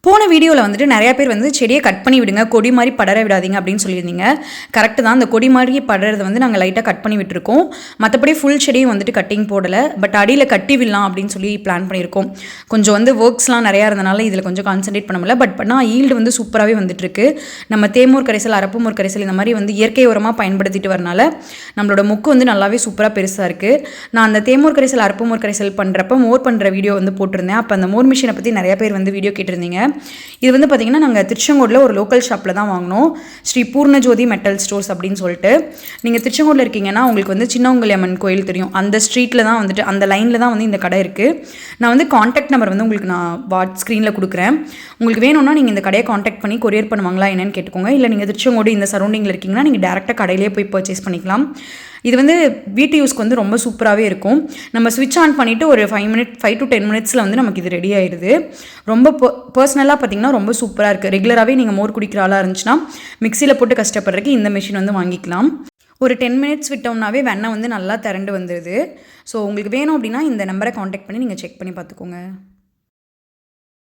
போன வீடியோவில் வந்துட்டு நிறையா பேர் வந்து செடியை கட் பண்ணி விடுங்க, கொடி மாதிரி படர விடாதீங்க அப்படின்னு சொல்லியிருந்தீங்க. கரெக்டு தான், அந்த கொடி மாதிரி படறது வந்து நாங்கள் லைட்டாக கட் பண்ணி விட்டுருக்கோம். மற்றபடி ஃபுல் செடியும் வந்துட்டு கட்டிங் போடலை. பட் அடியில் கட்டி விடலாம் அப்படின்னு சொல்லி பிளான் பண்ணியிருக்கோம். கொஞ்சம் வந்து ஒர்க்ஸ்லாம் நிறையா இருந்தனால இதில் கொஞ்சம் கான்சன்ட்ரேட் பண்ண முடியல. பட் ஆனால் ஈல்டு வந்து சூப்பராகவே வந்துட்டுருக்கு. நம்ம தேமூர் கரைசல், அரப்புமூர் கரைசல் இந்த மாதிரி வந்து இயற்கை உரமாக பயன்படுத்திட்டு வரனால நம்மளோட மொக்கு வந்து நல்லாவே சூப்பராக பெருசாக இருக்குது. நான் அந்த தேமூர் கரைசல், அரப்புமூர் கரைசல் பண்ணுறப்ப மோர் பண்ணுற வீடியோ வந்து போட்டிருந்தேன். அப்போ அந்த மோர் மிஷினை பற்றி நிறையா பேர் வந்து வீடியோ கேட்டிருந்தீங்க. இது வந்து பார்த்திங்கன்னா நாங்கள் திருச்செங்கோடில் ஒரு லோக்கல் ஷாப்பில் தான் வாங்கினோம். ஸ்ரீ பூர்ணஜோதி மெட்டல் ஸ்டோர்ஸ் அப்படின்னு சொல்லிட்டு. நீங்கள் திருச்செங்கோடில் இருக்கீங்கன்னா உங்களுக்கு வந்து சின்னவங்கலியம்மன் கோயில் தெரியும், அந்த ஸ்ட்ரீட்டில் தான் வந்துட்டு அந்த லைனில் தான் வந்து இந்த கடை இருக்குது. நான் வந்து காண்டாக்ட் நம்பர் வந்து உங்களுக்கு நான் ஸ்க்ரீனில் கொடுக்குறேன். உங்களுக்கு வேணும்னா நீங்கள் இந்த கடையை காண்டாக்ட் பண்ணி கொரியர் பண்ணுவாங்களா என்னன்னு கேட்டுக்கோங்க. இல்லை நீங்கள் திருச்செங்கோடு இந்த சரௌண்டிங்கில் இருக்கீங்கன்னா நீங்கள் டேரெக்டாக கடையிலே போய் பர்ச்சேஸ் பண்ணிக்கலாம். இது வந்து வீட்டு யூஸ்க்கு வந்து ரொம்ப சூப்பராகவே இருக்கும். நம்ம ஸ்விட்ச் ஆன் பண்ணிவிட்டு ஒரு 5 to 10 மினிட்ஸில் வந்து நமக்கு இது ரெடி ஆயிடுது. ரொம்ப பர்சனலாக பார்த்திங்கன்னா ரொம்ப சூப்பராக இருக்குது. ரெகுலராகவே நீங்கள் மோர் குடிக்கிற ஆளாக இருந்துச்சுன்னா மிக்சியில் போட்டு கஷ்டப்படுறதுக்கு இந்த மிஷின் வந்து வாங்கிக்கலாம். ஒரு 10 மினிட்ஸ் விட்டோம்னாவே வெண்ணெய் வந்து நல்லா திரண்டு வந்துடுது. ஸோ உங்களுக்கு வேணும் அப்படின்னா இந்த நம்பரை காண்டாக்ட் பண்ணி நீங்கள் செக் பண்ணி பார்த்துக்கோங்க.